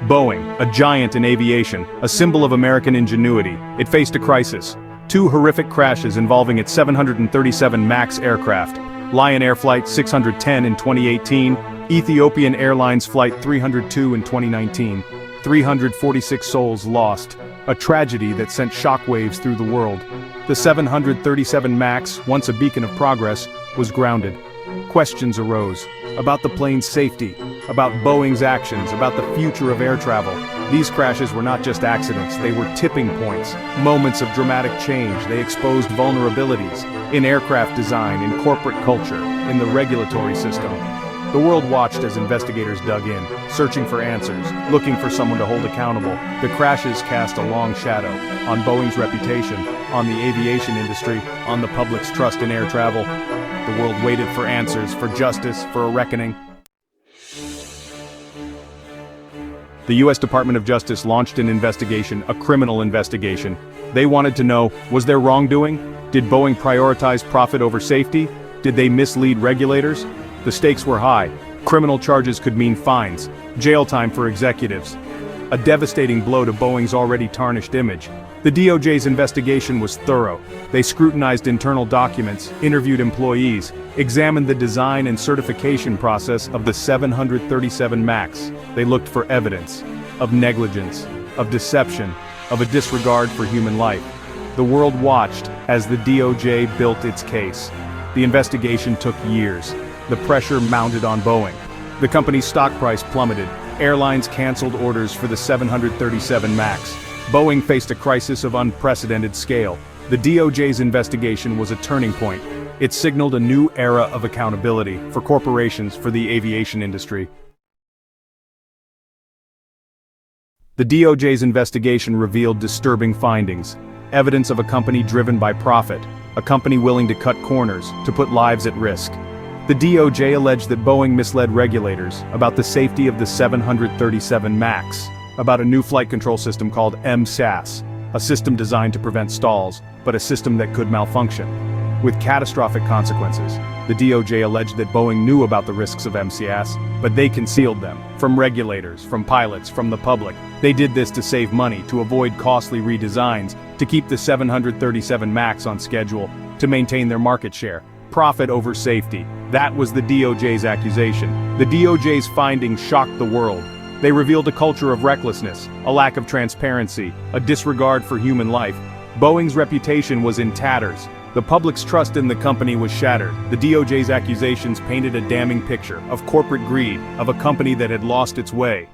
Boeing, a giant in aviation, a symbol of American ingenuity, it faced a crisis. Two horrific crashes involving its 737 MAX aircraft, Lion Air Flight 610 in 2018, Ethiopian Airlines Flight 302 in 2019. 346 souls lost, a tragedy that sent shockwaves through the world. The 737 MAX, once a beacon of progress, was grounded. Questions arose about the plane's safety, about Boeing's actions, about the future of air travel. These crashes were not just accidents, they were tipping points, moments of dramatic change. They exposed vulnerabilities in aircraft design, in corporate culture, in the regulatory system. The world watched as investigators dug in, searching for answers, looking for someone to hold accountable. The crashes cast a long shadow on Boeing's reputation, on the aviation industry, on the public's trust in air travel. The world waited for answers, for justice, for a reckoning. The U.S. Department of Justice launched an investigation, a criminal investigation. They wanted to know, was there wrongdoing? Did Boeing prioritize profit over safety? Did they mislead regulators? The stakes were high. Criminal charges could mean fines, jail time for executives. A devastating blow to Boeing's already tarnished image. The DOJ's investigation was thorough. They scrutinized internal documents, interviewed employees, examined the design and certification process of the 737 MAX. They looked for evidence of negligence, of deception, of a disregard for human life. The world watched as the DOJ built its case. The investigation took years. The pressure mounted on Boeing. The company's stock price plummeted. Airlines canceled orders for the 737 MAX. Boeing faced a crisis of unprecedented scale. The DOJ's investigation was a turning point. It signaled a new era of accountability for corporations, for the aviation industry. The DOJ's investigation revealed disturbing findings. Evidence of a company driven by profit, a company willing to cut corners, to put lives at risk. The DOJ alleged that Boeing misled regulators about the safety of the 737 MAX, about a new flight control system called MSAS, a system designed to prevent stalls, but a system that could malfunction. With catastrophic consequences, the DOJ alleged that Boeing knew about the risks of MSAS, but they concealed them, from regulators, from pilots, from the public. They did this to save money, to avoid costly redesigns, to keep the 737 MAX on schedule, to maintain their market share. Profit over safety. That was the DOJ's accusation. The DOJ's findings shocked the world. They revealed a culture of recklessness, a lack of transparency, a disregard for human life. Boeing's reputation was in tatters. The public's trust in the company was shattered. The DOJ's accusations painted a damning picture of corporate greed, of a company that had lost its way.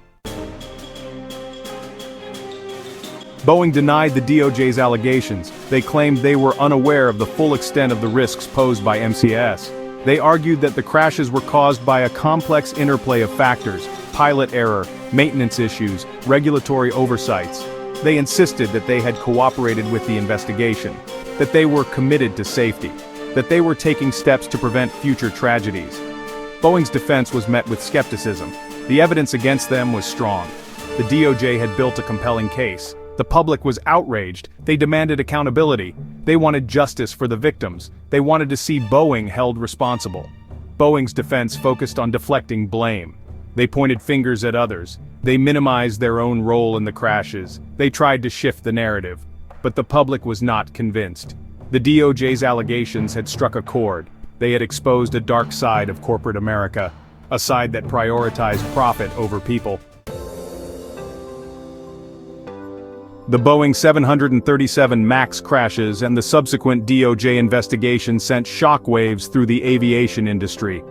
Boeing denied the DOJ's allegations. They claimed they were unaware of the full extent of the risks posed by MCAS. They argued that the crashes were caused by a complex interplay of factors: pilot error, maintenance issues, regulatory oversights. They insisted that they had cooperated with the investigation, that they were committed to safety, that they were taking steps to prevent future tragedies. Boeing's defense was met with skepticism. The evidence against them was strong. The DOJ had built a compelling case. The public was outraged. They demanded accountability. They wanted justice for the victims. They wanted to see Boeing held responsible. Boeing's defense focused on deflecting blame. They pointed fingers at others. They minimized their own role in the crashes. They tried to shift the narrative. But the public was not convinced. The DOJ's allegations had struck a chord. They had exposed a dark side of corporate America, a side that prioritized profit over people. The Boeing 737 MAX crashes and the subsequent DOJ investigation sent shockwaves through the aviation industry.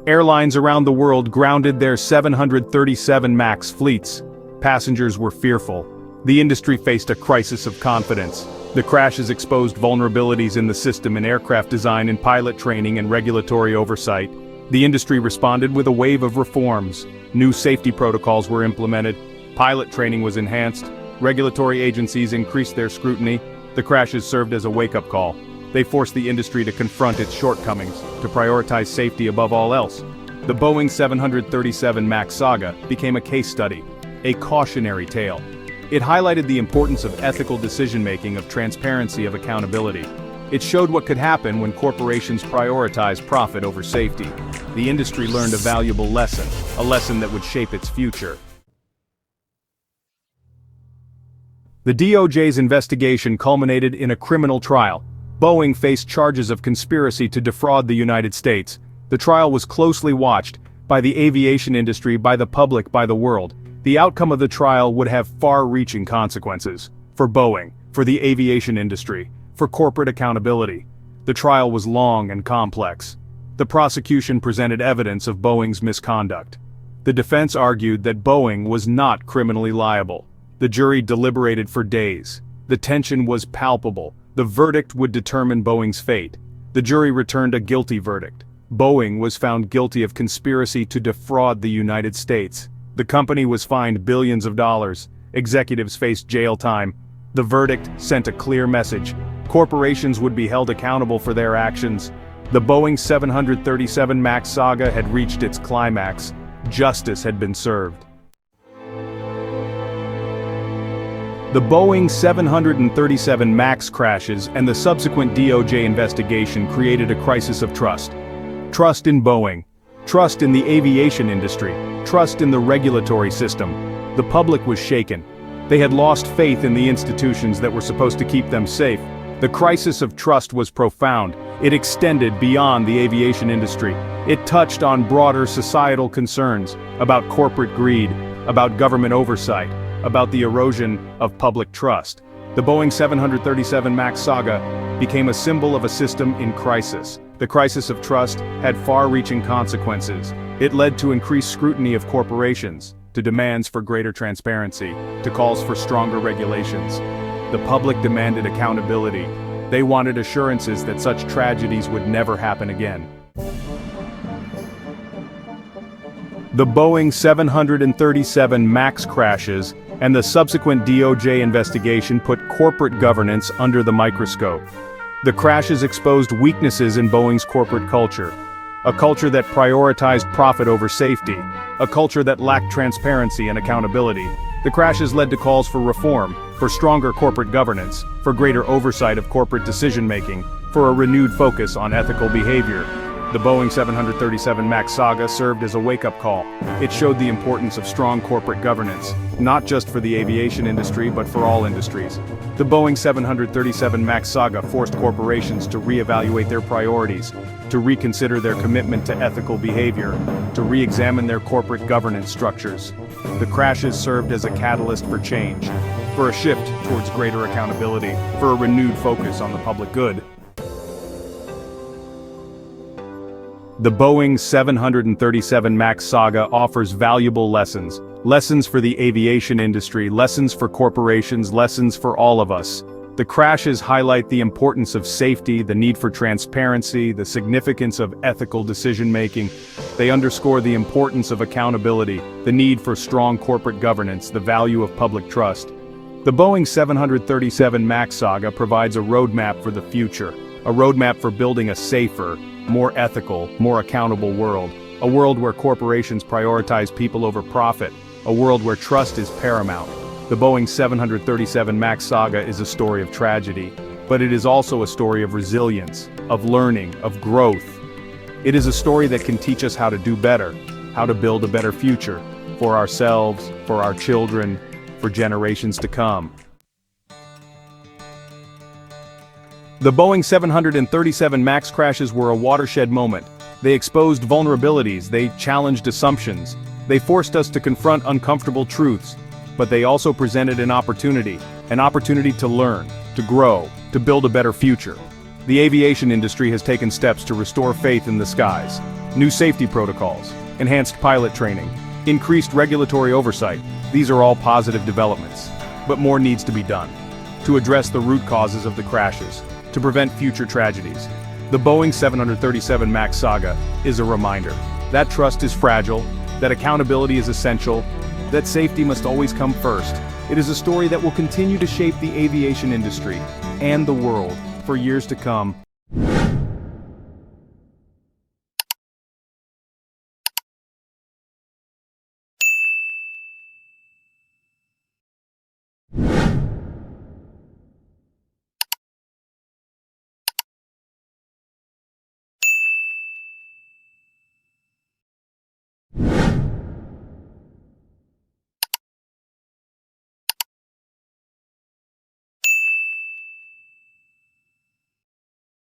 Airlines around the world grounded their 737 MAX fleets. Passengers were fearful. The industry faced a crisis of confidence. The crashes exposed vulnerabilities in the system, in aircraft design, in pilot training, and regulatory oversight. The industry responded with a wave of reforms. New safety protocols were implemented. Pilot training was enhanced. Regulatory agencies increased their scrutiny. The crashes served as a wake-up call. They forced the industry to confront its shortcomings, to prioritize safety above all else. The Boeing 737 MAX saga became a case study, a cautionary tale. It highlighted the importance of ethical decision-making, of transparency, of accountability. It showed what could happen when corporations prioritize profit over safety. The industry learned a valuable lesson, a lesson that would shape its future. The DOJ's investigation culminated in a criminal trial. Boeing faced charges of conspiracy to defraud the United States. The trial was closely watched by the aviation industry, by the public, by the world. The outcome of the trial would have far-reaching consequences. For Boeing, for the aviation industry, for corporate accountability. The trial was long and complex. The prosecution presented evidence of Boeing's misconduct. The defense argued that Boeing was not criminally liable. The jury deliberated for days. The tension was palpable. The verdict would determine Boeing's fate. The jury returned a guilty verdict. Boeing was found guilty of conspiracy to defraud the United States. The company was fined billions of dollars. Executives faced jail time. The verdict sent a clear message. Corporations would be held accountable for their actions. The Boeing 737 MAX saga had reached its climax. Justice had been served. The Boeing 737 MAX crashes and the subsequent DOJ investigation created a crisis of trust. Trust in Boeing. Trust in the aviation industry. Trust in the regulatory system. The public was shaken. They had lost faith in the institutions that were supposed to keep them safe. The crisis of trust was profound. It extended beyond the aviation industry. It touched on broader societal concerns about corporate greed, about government oversight, about the erosion of public trust. The Boeing 737 MAX saga became a symbol of a system in crisis. The crisis of trust had far-reaching consequences. It led to increased scrutiny of corporations, to demands for greater transparency, to calls for stronger regulations. The public demanded accountability. They wanted assurances that such tragedies would never happen again. The Boeing 737 MAX crashes and the subsequent DOJ investigation put corporate governance under the microscope. The crashes exposed weaknesses in Boeing's corporate culture. A culture that prioritized profit over safety. A culture that lacked transparency and accountability. The crashes led to calls for reform, for stronger corporate governance, for greater oversight of corporate decision-making, for a renewed focus on ethical behavior. The Boeing 737 MAX saga served as a wake-up call. It showed the importance of strong corporate governance, not just for the aviation industry but for all industries. The Boeing 737 MAX saga forced corporations to reevaluate their priorities, to reconsider their commitment to ethical behavior, to re-examine their corporate governance structures. The crashes served as a catalyst for change, for a shift towards greater accountability, for a renewed focus on the public good. The Boeing 737 MAX saga offers valuable lessons. Lessons for the aviation industry, lessons for corporations, lessons for all of us. The crashes highlight the importance of safety, the need for transparency, the significance of ethical decision-making. They underscore the importance of accountability, the need for strong corporate governance, the value of public trust. The Boeing 737 MAX saga provides a roadmap for the future, a roadmap for building a safer, more ethical, more accountable world. A world where corporations prioritize people over profit. A world where trust is paramount. The Boeing 737 MAX saga is a story of tragedy, but it is also a story of resilience, of learning, of growth. It is a story that can teach us how to do better, how to build a better future, for ourselves, for our children, for generations to come. The Boeing 737 MAX crashes were a watershed moment. They exposed vulnerabilities, they challenged assumptions, they forced us to confront uncomfortable truths, but they also presented an opportunity to learn, to grow, to build a better future. The aviation industry has taken steps to restore faith in the skies. New safety protocols, enhanced pilot training, increased regulatory oversight. These are all positive developments. But more needs to be done to address the root causes of the crashes, to prevent future tragedies. The Boeing 737 MAX saga is a reminder that trust is fragile, that accountability is essential, that safety must always come first. It is a story that will continue to shape the aviation industry and the world for years to come.